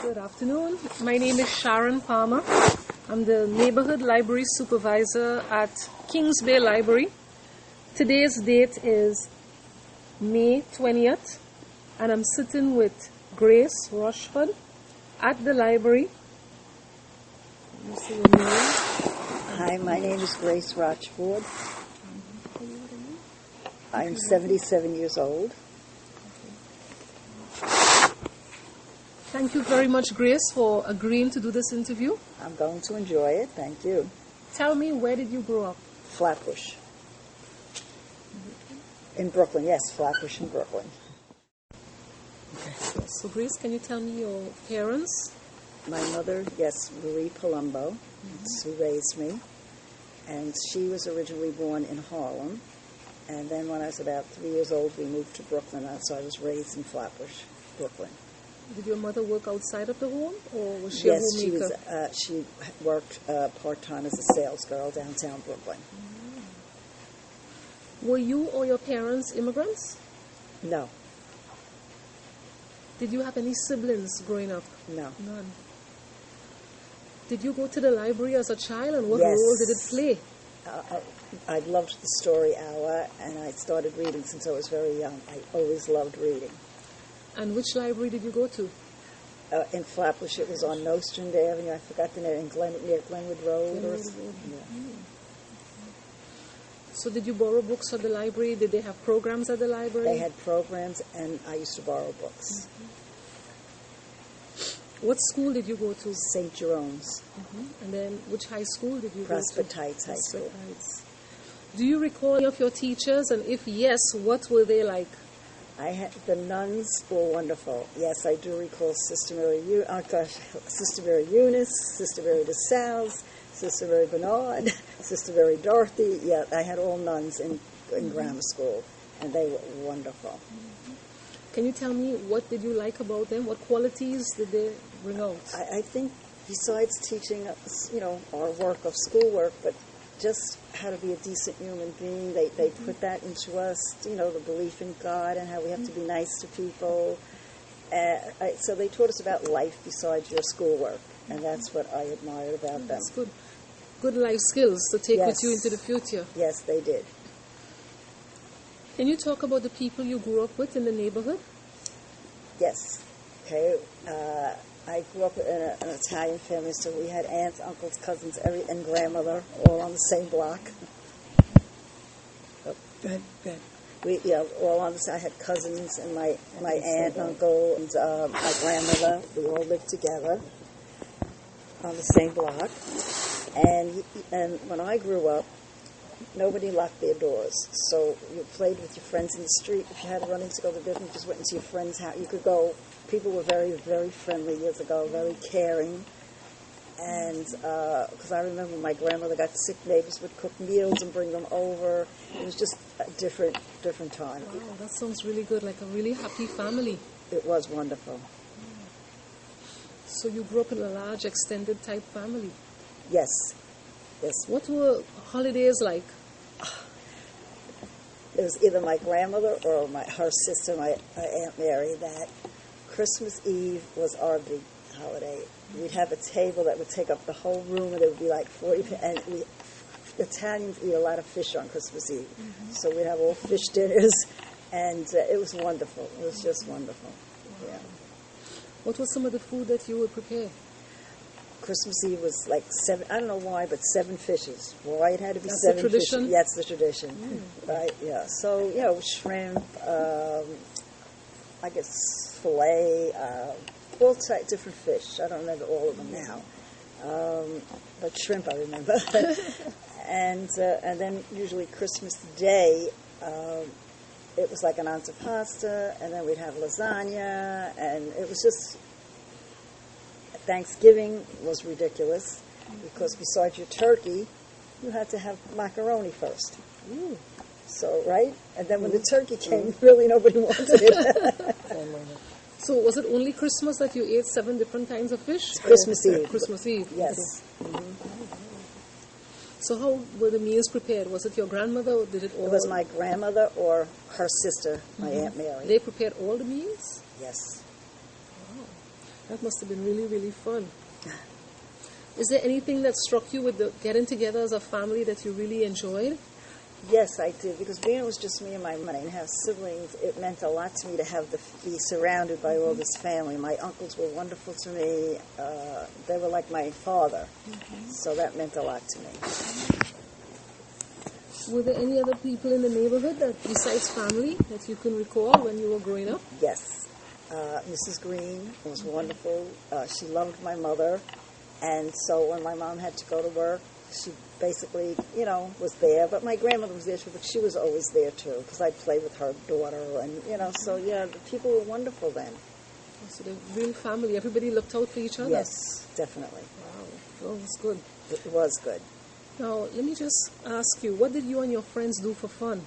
Good afternoon. My name is Sharon Palmer. I'm the Neighborhood Library Supervisor at Kings Bay Library. Today's date is May 20th, and I'm sitting with Grace Rochford at the library. Let me see your name. Hi, my name is Grace Rochford. I'm 77 years old. Thank you very much, Grace, for agreeing to do this interview. I'm going to enjoy it. Thank you. Tell me, where did you grow up? Flatbush. In Brooklyn, yes, Flatbush in Brooklyn. Yes. So, Grace, can you tell me your parents? My mother, yes, Marie Palumbo, who raised me. And she was originally born in Harlem. And then when I was about 3 years old, we moved to Brooklyn. So I was raised in Flatbush, Brooklyn. Did your mother work outside of the home, or was she a homemaker? Yes, she worked part-time as a sales girl downtown Brooklyn. Were you or your parents immigrants? No. Did you have any siblings growing up? No. None. Did you go to the library as a child, and what Yes. role did it play? I loved the story hour, and I started reading since I was very young. I always loved reading. And which library did you go to? In Flatbush, it was on Nostrand Avenue. I forgot the name, near Glenwood Road. So did you borrow books at the library? Did they have programs at the library? They had programs, and I used to borrow books. What school did you go to? St. Jerome's. And then which high school did you Prospect go to? Heights High School. Heights. Do you recall any of your teachers? And if yes, what were they like? The nuns were wonderful. Yes, I do recall Sister Mary Eunice, Sister Mary DeSales, Sister Mary Bernard, Sister Mary Dorothy. Yeah, I had all nuns in grammar school, and they were wonderful. Can you tell me, what did you like about them? What qualities did they bring out? I think besides teaching us, our work of schoolwork, but just how to be a decent human being, they put that into us, the belief in God and how we have to be nice to people. So they taught us about life besides your schoolwork, and that's what I admired about them. That's good. Good life skills to take with you into the future. Yes, they did. Can you talk about the people you grew up with in the neighborhood? Yes. Okay. I grew up in an Italian family, so we had aunts, uncles, cousins, and grandmother all on the same block. Oh, go ahead. All on the same. I had cousins and my aunt, uncle, and my grandmother. We all lived together on the same block. And when I grew up, nobody locked their doors. So you played with your friends in the street. If you had to run in to go to the business, you just went into your friend's house. You could go. People were very, very friendly years ago, very caring. And because I remember my grandmother got sick, neighbors would cook meals and bring them over. It was just a different time. Wow, that sounds really good, like a really happy family. It was wonderful. So you grew up in a large, extended type family? Yes. What were holidays like? It was either my grandmother or her sister, my Aunt Mary, that Christmas Eve was our big holiday. We'd have a table that would take up the whole room, and there would be like 40, and Italians eat a lot of fish on Christmas Eve. So we'd have all fish dinners, and it was wonderful. It was just wonderful. Wow. Yeah. What was some of the food that you would prepare? Christmas Eve was like 7, I don't know why, but 7 fishes. Why it had to be That's 7 the tradition? fishes. Yeah, it's the tradition. Right, yeah. So, shrimp, I guess filet, all different fish. I don't remember all of them now. But shrimp I remember. And then usually Christmas Day, it was like an antipasta, and then we'd have lasagna, and it was just... Thanksgiving was ridiculous because besides your turkey, you had to have macaroni first. Ooh. So, right? And then when the turkey came, really nobody wanted it. So was it only Christmas that you ate 7 different kinds of fish? Christmas Eve. Christmas Eve. Yes. So how were the meals prepared? Was it your grandmother, or did it all? It was my grandmother or her sister, my Aunt Mary. They prepared all the meals? Yes. Wow. That must have been really, really fun. Is there anything that struck you with the getting together as a family that you really enjoyed? Yes, I did, because being it was just me and my mother, and have siblings, it meant a lot to me to be surrounded by all this family. My uncles were wonderful to me. They were like my father, so that meant a lot to me. Were there any other people in the neighborhood that, besides family, that you can recall when you were growing up? Yes. Mrs. Green was wonderful. She loved my mother, and so when my mom had to go to work, she basically, was there. But my grandmother was there too, but she was always there too, because I'd play with her daughter, and, so yeah, the people were wonderful then. So the real family, everybody looked out for each other? Yes, definitely. Wow, that was good. It was good. Now, let me just ask you, what did you and your friends do for fun?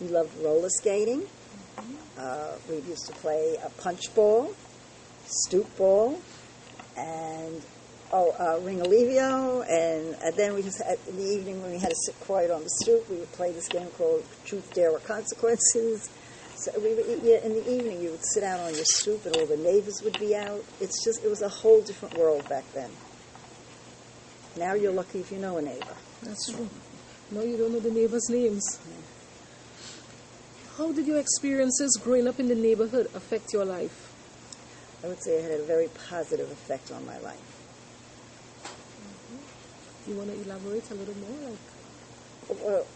We loved roller skating. We used to play a punch ball, stoop ball, and ring-a-levio, and then we just in the evening when we had to sit quiet on the stoop, we would play this game called Truth, Dare, or Consequences. So in the evening you would sit out on your stoop and all the neighbors would be out. It was a whole different world back then. Now you're lucky if you know a neighbor. That's true. No, you don't know the neighbors' names. How did your experiences growing up in the neighborhood affect your life? I would say it had a very positive effect on my life. You want to elaborate a little more? Well,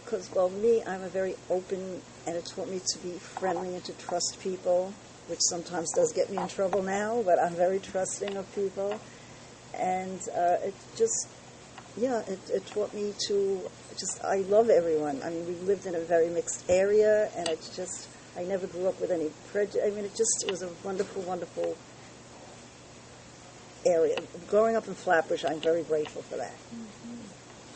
because, me, I'm a very open, and it taught me to be friendly and to trust people, which sometimes does get me in trouble now, but I'm very trusting of people. And it taught me to I love everyone. I mean, we lived in a very mixed area, and I never grew up with any prejudice. I mean, it was a wonderful, wonderful area. Growing up in Flatbush, I'm very grateful for that.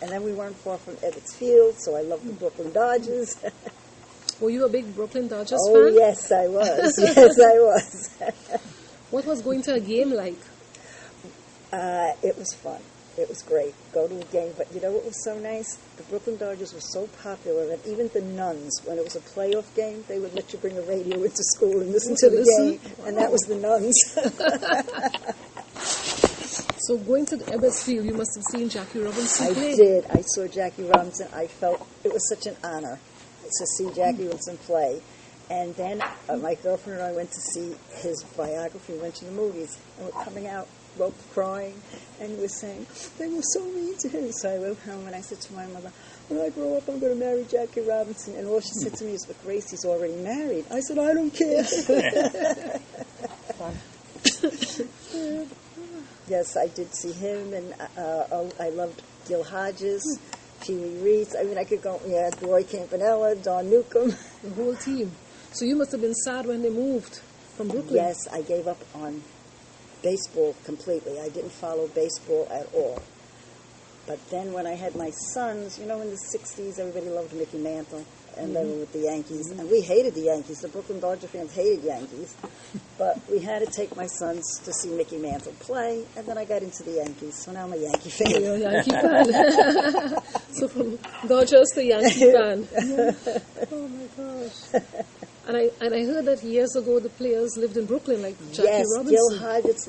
And then we weren't far from Ebbets Field, so I loved the Brooklyn Dodgers. Were you a big Brooklyn Dodgers fan? Oh, yes, I was. Yes, I was. What was going to a game like? It was fun. It was great. Go to a game. But you know what was so nice? The Brooklyn Dodgers were so popular that even the nuns, when it was a playoff game, they would let you bring a radio into school and listen to the game. Wow. And that was the nuns. So going to the Ebbets Field, you must have seen Jackie Robinson play. I did. I saw Jackie Robinson. I felt it was such an honor to see Jackie Robinson play. And then my girlfriend and I went to see his biography, went to the movies, and we're coming out both crying, and we were saying, they were so mean to him. So I went home and I said to my mother, when I grow up, I'm going to marry Jackie Robinson. And all she said to me is, but Gracie's already married. I said, I don't care. Yes, I did see him, and I loved Gil Hodges, Pee Wee Reese. I mean, I could go, Roy Campanella, Don Newcomb. The whole team. So you must have been sad when they moved from Brooklyn. Yes, I gave up on baseball completely. I didn't follow baseball at all. But then when I had my sons, in the 60s, everybody loved Mickey Mantle, and they were with the Yankees. And we hated the Yankees. The Brooklyn Dodger fans hated Yankees. But we had to take my sons to see Mickey Mantle play, and then I got into the Yankees. So now I'm a Yankee fan. You're a Yankee fan. So from Dodgers to Yankee fan. Oh, my gosh. And I heard that years ago the players lived in Brooklyn, like Jackie Robinson. Yes, Gil Hodges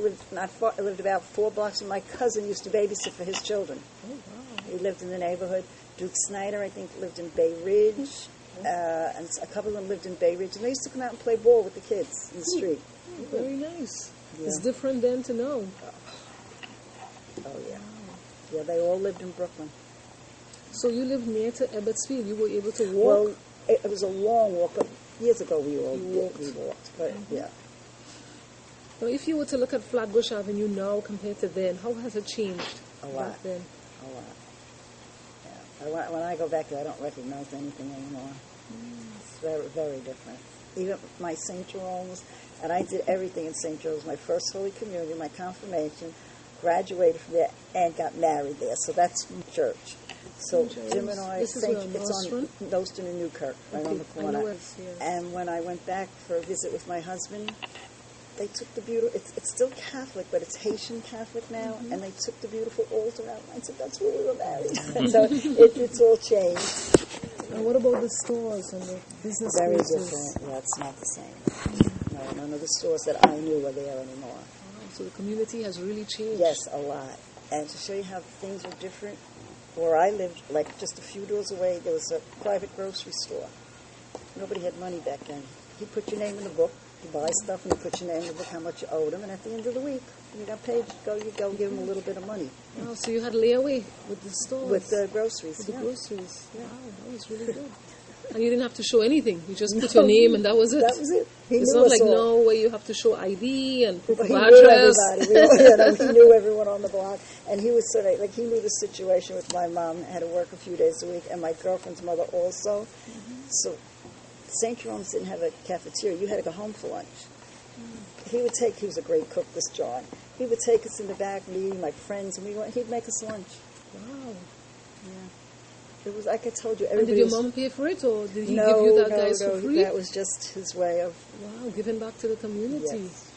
lived about 4 blocks, and my cousin used to babysit for his children. Oh, wow. He lived in the neighborhood. Duke Snyder, I think, lived in Bay Ridge, and a couple of them lived in Bay Ridge. And they used to come out and play ball with the kids in the street. Oh, very nice. Yeah. It's different then to know. Oh, yeah. Yeah, they all lived in Brooklyn. So you lived near to Ebbets Field. You were able to walk? Well, it was a long walk, but years ago we walked. But, yeah. Now, if you were to look at Flatbush Avenue now compared to then, how has it changed? A lot. Back then? A lot. Yeah. When I go back there, I don't recognize anything anymore. It's very, very different. Even my St. Jerome's, and I did everything in St. Jerome's. My first Holy Communion, my confirmation, graduated from there, and got married there. So that's church. So Jim and I, it's on Noston and Newkirk, right on the corner. And when I went back for a visit with my husband, they took the beautiful, it's still Catholic, but it's Haitian Catholic now, and they took the beautiful altar out, and I said, that's where we were married. So it's all changed. And what about the stores and the business Very places? different. Yeah, it's not the same. No, none of the stores that I knew were there anymore. Oh, So the community has really changed. Yes, a lot. And to show you how things were different, where I lived, like just a few doors away, there was a private grocery store. Nobody had money back then. You put your name in the book, you buy stuff, and you put your name in the book, how much you owed them, and at the end of the week, when you got paid, you go give them a little bit of money. Oh, so you had layaway with the stores? With the groceries, With the yeah. groceries. Yeah. Wow, that was really good. And you didn't have to show anything. You just put your name and that was it. That was it. He It's knew not us like all. now where you have to show ID and proof But of he address. knew everybody. He knew everyone on the block. And he was sort of, like, he knew the situation with my mom. Had to work a few days a week, and my girlfriend's mother also. So St. Jerome's didn't have a cafeteria. You had to go home for lunch. He was a great cook, this John. He would take us in the back, me, my friends, and he'd make us lunch. Wow. Yeah. It was, like I told you, And everybody did your mom pay for it, or did he give you that guys for free? That was just his way of... Wow, giving back to the community. Yes.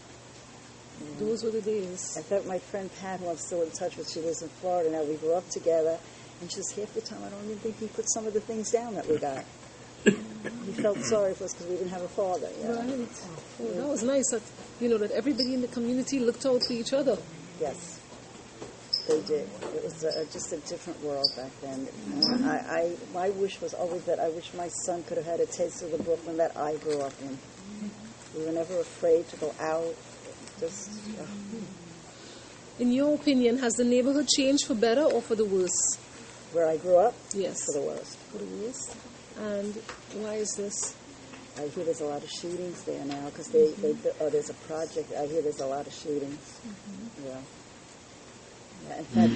Those were the days. In fact, my friend Pat, who I'm still in touch with, she lives in Florida now. We grew up together, and she says, half the time I don't even think he put some of the things down that we got. He felt sorry for us because we didn't have a father. Yeah. Right. Oh, that was nice that, that everybody in the community looked out for each other. Yes, they did. It was just a different world back then. My wish was always that I wish my son could have had a taste of the Brooklyn that I grew up in. We were never afraid to go out. Just. In your opinion, has the neighborhood changed for better or for the worse? Where I grew up? Yes. For the worst. For the worst. And why is this? I hear there's a lot of shootings there now because there's a project. I hear there's a lot of shootings. Yeah. In fact,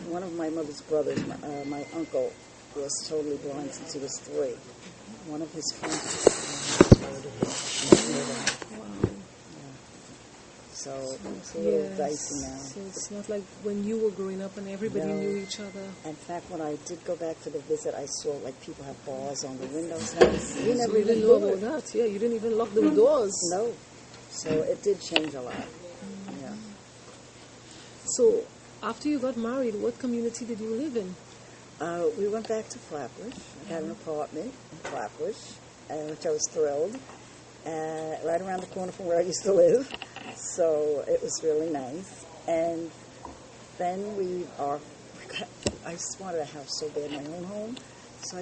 one of my mother's brothers, my uncle, was totally blind since he was 3. One of his friends. So it's a little dicey now. So it's not like when you were growing up and everybody knew each other. In fact, when I did go back to the visit, I saw like people have bars on the windows. You never didn't know about that. Yeah, you didn't even lock the doors. No. So it did change a lot. Yeah. So after you got married, what community did you live in? We went back to Flatbush. I got an apartment in Flatbush, which I was thrilled. Right around the corner from where I used to live. So it was really nice. And then I just wanted a house so bad, my own home. So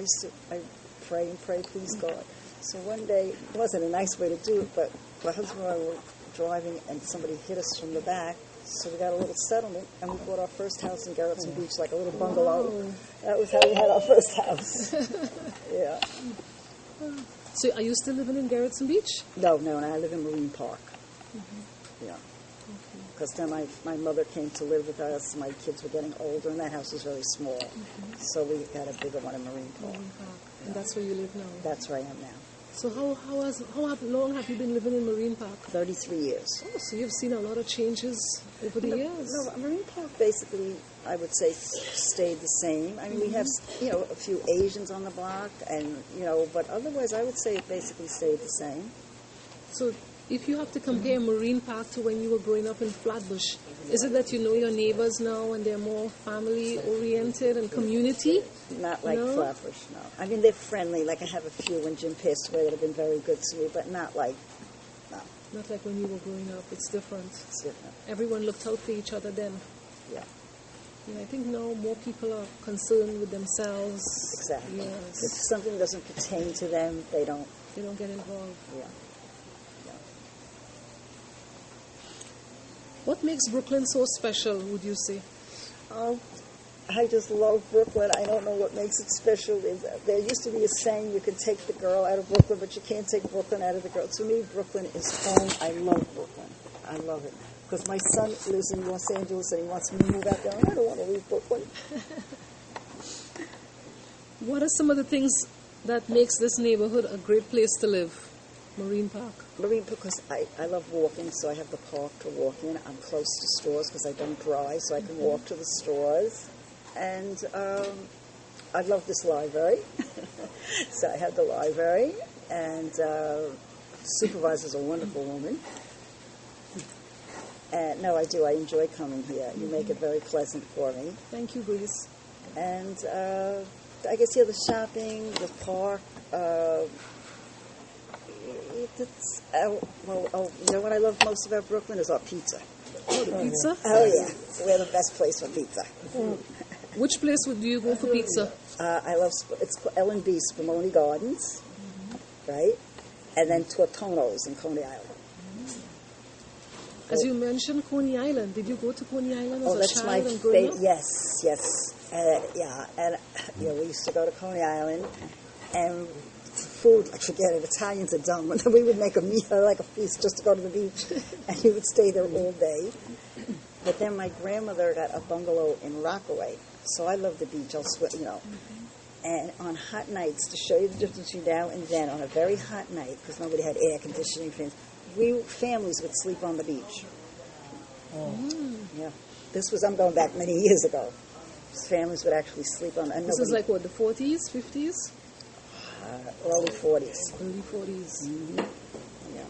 I pray and pray, please God. So one day, it wasn't a nice way to do it, but my husband and I were driving and somebody hit us from the back. So we got a little settlement, and we bought our first house in Gerritsen Beach, like a little bungalow. Wow. That was how we had our first house. Yeah. So are you still living in Gerritsen Beach? No, and I live in Marine Park. Yeah. Because then my mother came to live with us. My kids were getting older, and that house was very small. So we got a bigger one in Marine Park. Yeah. And that's where you live now? That's where I am now. So how long have you been living in Marine Park? 33 years. Oh, so you've seen a lot of changes over the years. No, Marine Park basically, I would say, stayed the same. I mean, we have, a few Asians on the block, and, but otherwise I would say it basically stayed the same. So if you have to compare Marine Park to when you were growing up in Flatbush, is it that you know your neighbors now and they're more family-oriented and community? Not like Flatbush, no. I mean, they're friendly. Like I have a few when Jim passed away that have been very good to me, but not like, no. Not like when you were growing up. It's different. It's different. Everyone looked out for each other then. Yeah. And I think now more people are concerned with themselves. Exactly. Yes. If something doesn't pertain to them, they don't get involved. Yeah. What makes Brooklyn so special, would you say? Oh, I just love Brooklyn. I don't know what makes it special. There used to be a saying, you can take the girl out of Brooklyn, but you can't take Brooklyn out of the girl. To me, Brooklyn is home. I love Brooklyn. I love it. Because my son lives in Los Angeles and he wants me to move out there. And I don't want to leave Brooklyn. What are some of the things that makes this neighborhood a great place to live? Marine Park. Because I love walking, so I have the park to walk in. I'm close to stores because I don't drive, so I can walk to the stores. And I love this library. So I have the library, and supervisor's a wonderful woman. And no, I do. I enjoy coming here. You make it very pleasant for me. Thank you, Grace. And I guess the shopping, the park. It's, you know what I love most about Brooklyn is our pizza. Oh, the pizza? Oh, yeah. We're the best place for pizza. Oh. Which place do you go for pizza? I love, it's L&B, Spumoni Gardens, right? And then Tortono's in Coney Island. As you mentioned, Coney Island. Did you go to Coney Island as a that's child my and growing up? Yes. And we used to go to Coney Island, and food, like forget it, Italians are dumb. We would make a meal, like a feast, just to go to the beach, and we would stay there all day. But then my grandmother got a bungalow in Rockaway, so I love the beach. I'll swim, And on hot nights, to show you the difference between now and then, on a very hot night, because nobody had air conditioning, families would sleep on the beach. Oh. Yeah. I'm going back many years ago. Families would actually sleep on. And this is like what, the 40s, 50s? Early 40s. Early 40s. Mm-hmm. Yeah.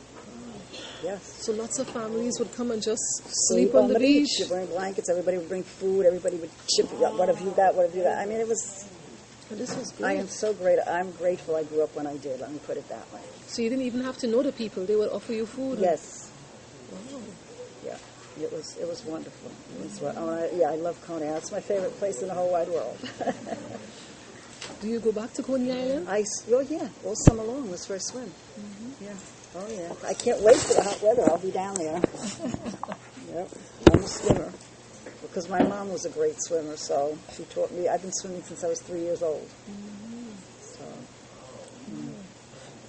Yes. So lots of families would come and just Sleep on the beach. You bring blankets. Everybody would bring food. Everybody would chip. What have you got? What have you got? I mean, it was. And this was great. I am so great. I'm grateful I grew up when I did. Let me put it that way. So you didn't even have to know the people. They would offer you food. Yes. Wow. Yeah. It was wonderful. I love Coney Island. It's my favorite place in the whole wide world. Do you go back to Coney Island? Yeah. All summer long was for a swim. Mm-hmm. Yeah. Oh, yeah. I can't wait for the hot weather. I'll be down there. Yep. I'm a swimmer. Because my mom was a great swimmer, so she taught me. I've been swimming since I was 3 years old. So.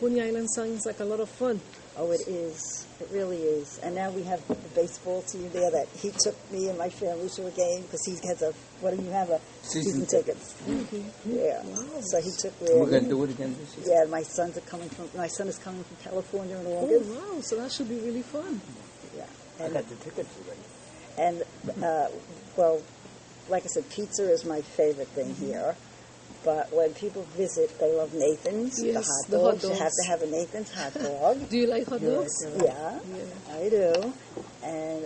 Coney Island sounds like a lot of fun. Oh, it is. It really is. And now we have the baseball team there that he took me and my family to a game because he has a season tickets. Okay. Yeah. Wow. So he took me. We're going to do it again this year. Yeah, my son is coming from California in August. Oh, wow. So that should be really fun. Yeah. I got the tickets already. And, like I said, pizza is my favorite thing here. But when people visit, they love Nathan's, Yes, the hot dogs. You have to have a Nathan's hot dog. Do you like hot dogs? Yeah, I do. And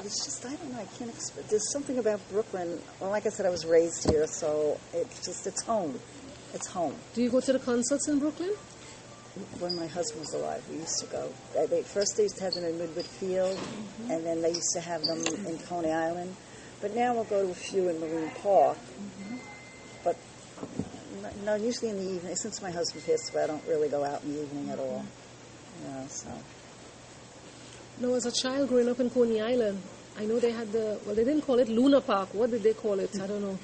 it's just, I don't know, I can't explain. There's something about Brooklyn. Well, like I said, I was raised here, so it's home. It's home. Do you go to the concerts in Brooklyn? When my husband was alive, we used to go. First they used to have them in Midwood Field, and then they used to have them in Coney Island. But now we'll go to a few in Marine Park. But no, usually in the evening. Since my husband passed away, I don't really go out in the evening at all. So. No, as a child growing up in Coney Island, I know they had they didn't call it Luna Park. What did they call it? I don't know.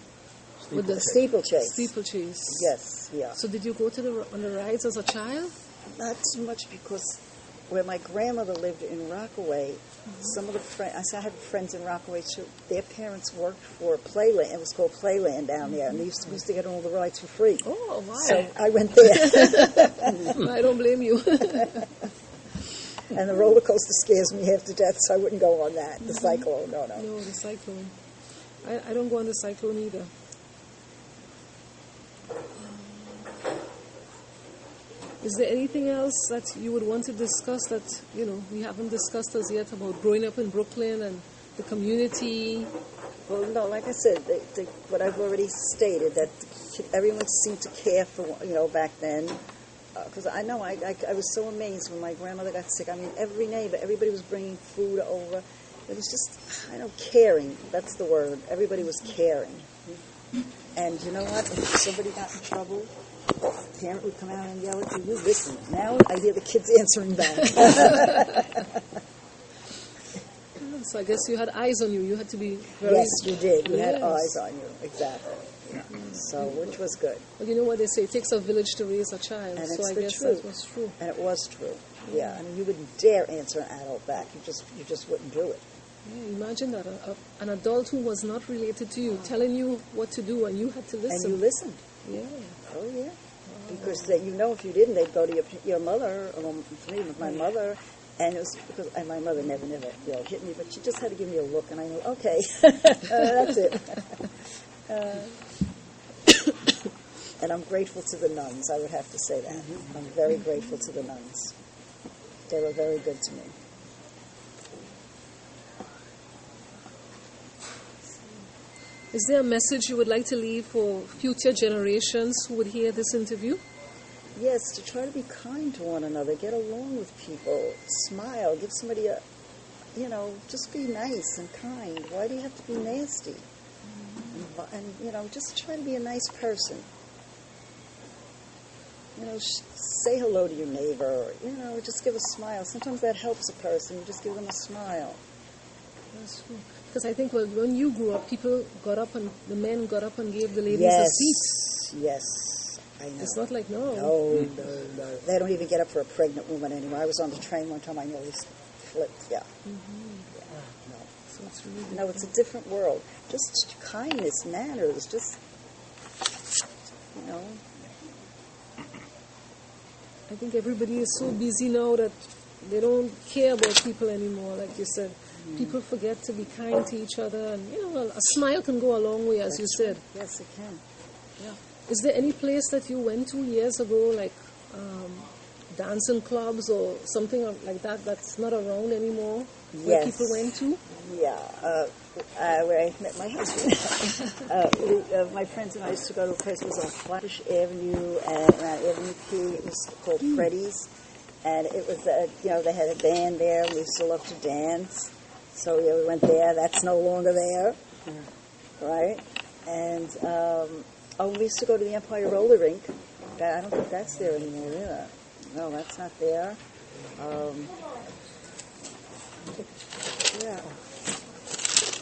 With the steeplechase. Steeplechase. Yes, yeah. So did you go to on the rides as a child? Not too much because where my grandmother lived in Rockaway, some of the friends, I had friends in Rockaway too, their parents worked for Playland. It was called Playland down there, and they used to get all the rides for free. Oh, wow. So I went there. I don't blame you. And the roller coaster scares me half to death, so I wouldn't go on that. The Cyclone, no. No, the Cyclone. I don't go on the Cyclone either. Is there anything else that you would want to discuss that, we haven't discussed as yet about growing up in Brooklyn and the community? Well, no, like I said, what I've already stated, that everyone seemed to care for, back then. Because I know I was so amazed when my grandmother got sick. I mean, everybody was bringing food over. It was just, caring. That's the word. Everybody was caring. And you know what? If somebody got in trouble, the parent would come out and yell at you. You listen. Now I hear the kids answering back. So I guess you had eyes on you. You had to be very... Yes, you did. You had eyes on you. Exactly. Yeah. So, which was good. Well, you know what they say, it takes a village to raise a child. And so I guess that was true. And it was true. Yeah. I mean, you wouldn't dare answer an adult back. You just wouldn't do it. Yeah, imagine that, an adult who was not related to you, telling you what to do, and you had to listen. And you listened. Yeah. Oh, yeah. Because if you didn't, they'd go to your mother, or me, my mother, and it was because my mother never hit me, but she just had to give me a look, and I knew, okay, that's it. And I'm grateful to the nuns, I would have to say that. I'm very grateful to the nuns. They were very good to me. Is there a message you would like to leave for future generations who would hear this interview? yes, to try to be kind to one another, get along with people, smile, give somebody a, just be nice and kind. Why do you have to be nasty? And just try to be a nice person. Say hello to your neighbor, just give a smile. Sometimes that helps a person. You just give them a smile. That's true. Because I think when you grew up, the men got up and gave the ladies a seat. Yes, I know. It's not like no. No. They don't even get up for a pregnant woman anymore. I was on the train one time, I nearly flipped, yeah. Mm-hmm. Yeah, no. So it's really different. No, it's a different world. Just kindness, manners, just, I think everybody is so busy now that they don't care about people anymore, like you said. People forget to be kind to each other, and a smile can go a long way, as you said. Yes, it can. Yeah. Is there any place that you went to years ago, like dancing clubs or something like that, that's not around anymore, where people went to? Yeah, where I met my husband. My friends and I used to go to a place that was on Flatbush Avenue and Avenue P. It was called Freddy's, and it was they had a band there. We used to love to dance, so we went there. That's no longer there, right? And we used to go to the Empire Roller Rink. I don't think that's there anymore either. No, that's not there. Yeah.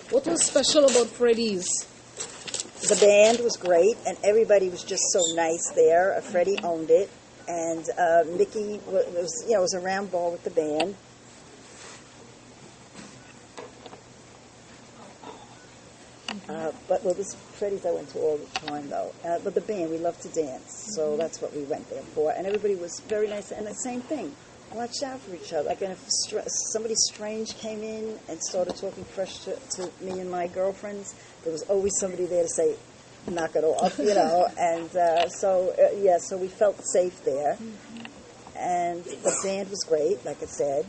What was special about Freddy's? The band was great, and everybody was just so nice there. Freddie owned it, and Mickey was a round ball with the band. But this Freddy's I went to all the time though. But the band, we loved to dance, so that's what we went there for. And everybody was very nice, and the same thing. Watch out for each other. Like, and if somebody strange came in and started talking fresh to me and my girlfriends, there was always somebody there to say, knock it off, And so we felt safe there. And the band was great, like I said.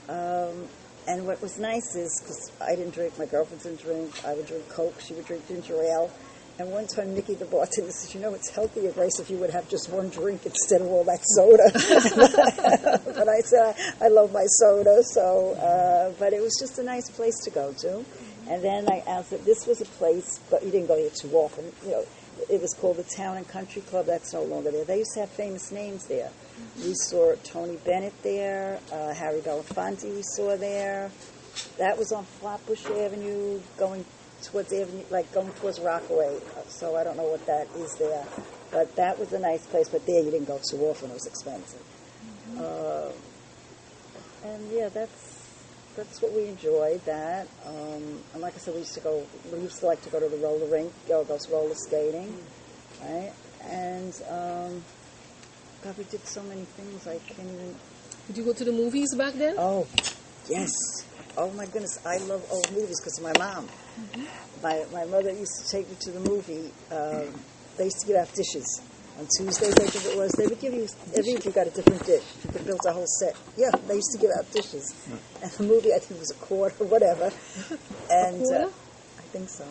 And what was nice is, because I didn't drink, my girlfriend didn't drink, I would drink Coke, she would drink ginger ale. And one time, Nikki, the bartender, said, it's healthier, Grace, if you would have just one drink instead of all that soda. But I said, I love my soda, so, but it was just a nice place to go to. And then I asked that this was a place, but you didn't go here too often, it was called the Town and Country Club. That's no longer there. They used to have famous names there. We saw Tony Bennett there, Harry Belafonte we saw there. That was on Flatbush Avenue, going towards Rockaway. So I don't know what that is there. But that was a nice place, but there you didn't go too often. It was expensive. And yeah, that's what we enjoyed, that. And like I said, we used to like to go to the roller rink, go roller skating, right? And God, we did so many things, I can't even... Did you go to the movies back then? Oh, yes. Oh my goodness, I love old movies because of my mom. My mother used to take me to the movie. They used to give out dishes. On Tuesdays, I think it was, they would give you, every week you got a different dish. You could build a whole set. Yeah, they used to give out dishes. And the movie, I think it was a quart or whatever. And I think so.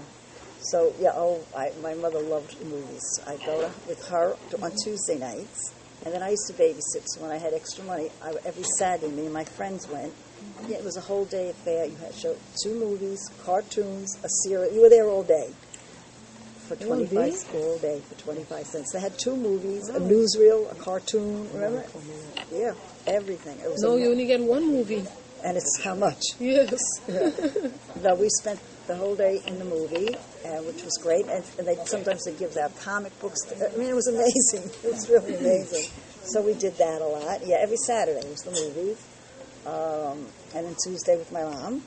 So, yeah, my mother loved movies. I'd go with her on Tuesday nights. And then I used to babysit, so when I had extra money, every Saturday, me and my friends went. Yeah, it was a whole day affair. You had to show 2 movies, cartoons, a series. You were there all day. For 25 cents, all day for 25 cents. They had 2 movies, a newsreel, a cartoon. Remember? Yeah, everything. It was you only get 1 movie. And it's how much? Yes. Yeah. No, we spent the whole day in the movie, which was great. And sometimes they give out comic books. I mean, it was amazing. It was really amazing. So we did that a lot. Yeah, every Saturday was the movies. And then Tuesday with my mom.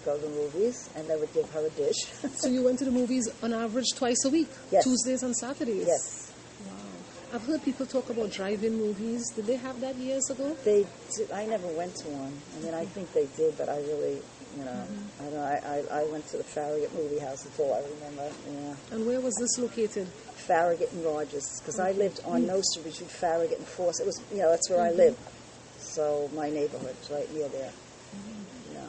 Go to the movies, and they would give her a dish. So you went to the movies on average twice a week? Yes. Tuesdays and Saturdays? Yes. Wow. I've heard people talk about drive-in movies. Did they have that years ago? They did. I never went to one. I mean, I think they did, but I really, I don't know. I went to the Farragut movie house. That's all I remember. Yeah. And where was this located? Farragut and Rogers, because I lived on Nostrand between Farragut and Force. It was, that's where I lived. So my neighborhood is right near there. Yeah.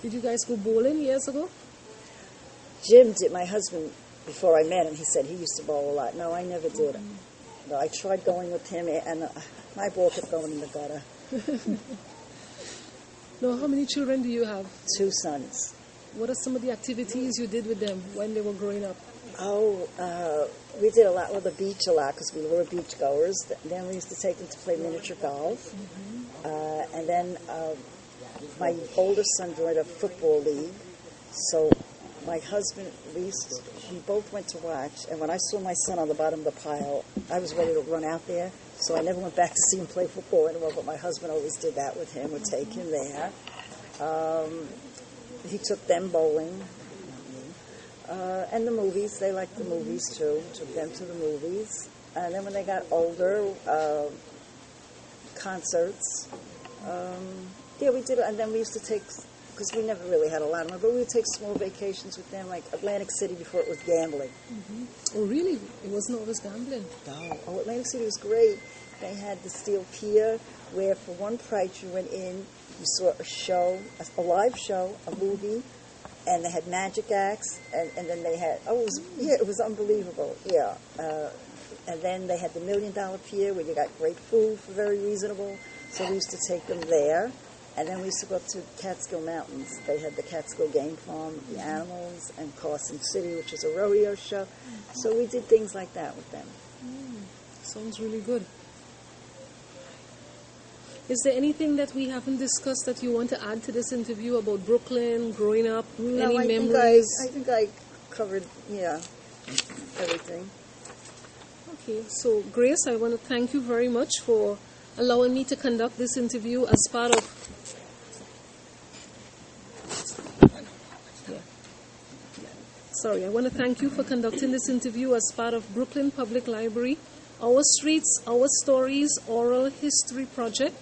Did you guys go bowling years ago? Jim did. My husband, before I met him, he said he used to bowl a lot. No, I never did. No, I tried going with him, and my ball kept going in the gutter. Now, how many children do you have? 2 sons. What are some of the activities you did with them when they were growing up? Oh, we did a lot with the beach a lot because we were beach goers. Then we used to take them to play miniature golf. And then my oldest son joined a football league. So my husband, we both went to watch. And when I saw my son on the bottom of the pile, I was ready to run out there. So I never went back to see him play football anymore. But my husband always did that with him, would take him there. He took them bowling. And the movies, they liked the movies too. Took them to the movies. And then when they got older, concerts. Yeah, we did it. And then we used to take, because we never really had a lot of money, but we would take small vacations with them, like Atlantic City before it was gambling. Oh, really? It wasn't always gambling? No. Oh, Atlantic City was great. They had the Steel Pier, where for one price you went in, you saw a show, a live show, a movie, and they had magic acts, and then they had, it was unbelievable, yeah. And then they had the $1 Million Pier, where you got great food for very reasonable, so we used to take them there. And then we used to go up to Catskill Mountains. They had the Catskill Game Farm, the animals, and Carson City, which is a rodeo show. So we did things like that with them. Sounds really good. Is there anything that we haven't discussed that you want to add to this interview about Brooklyn, growing up, any memories? I think I covered, everything. Okay, so Grace, I want to thank you very much for allowing me to conduct this interview as part of... I want to thank you for conducting this interview as part of Brooklyn Public Library, Our Streets, Our Stories Oral History Project.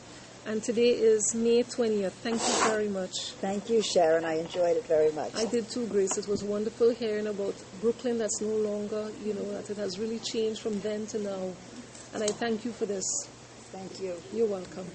And today is May 20th. Thank you very much. Thank you, Sharon. I enjoyed it very much. I did too, Grace. It was wonderful hearing about Brooklyn that's no longer, that it has really changed from then to now. And I thank you for this. Thank you. You're welcome.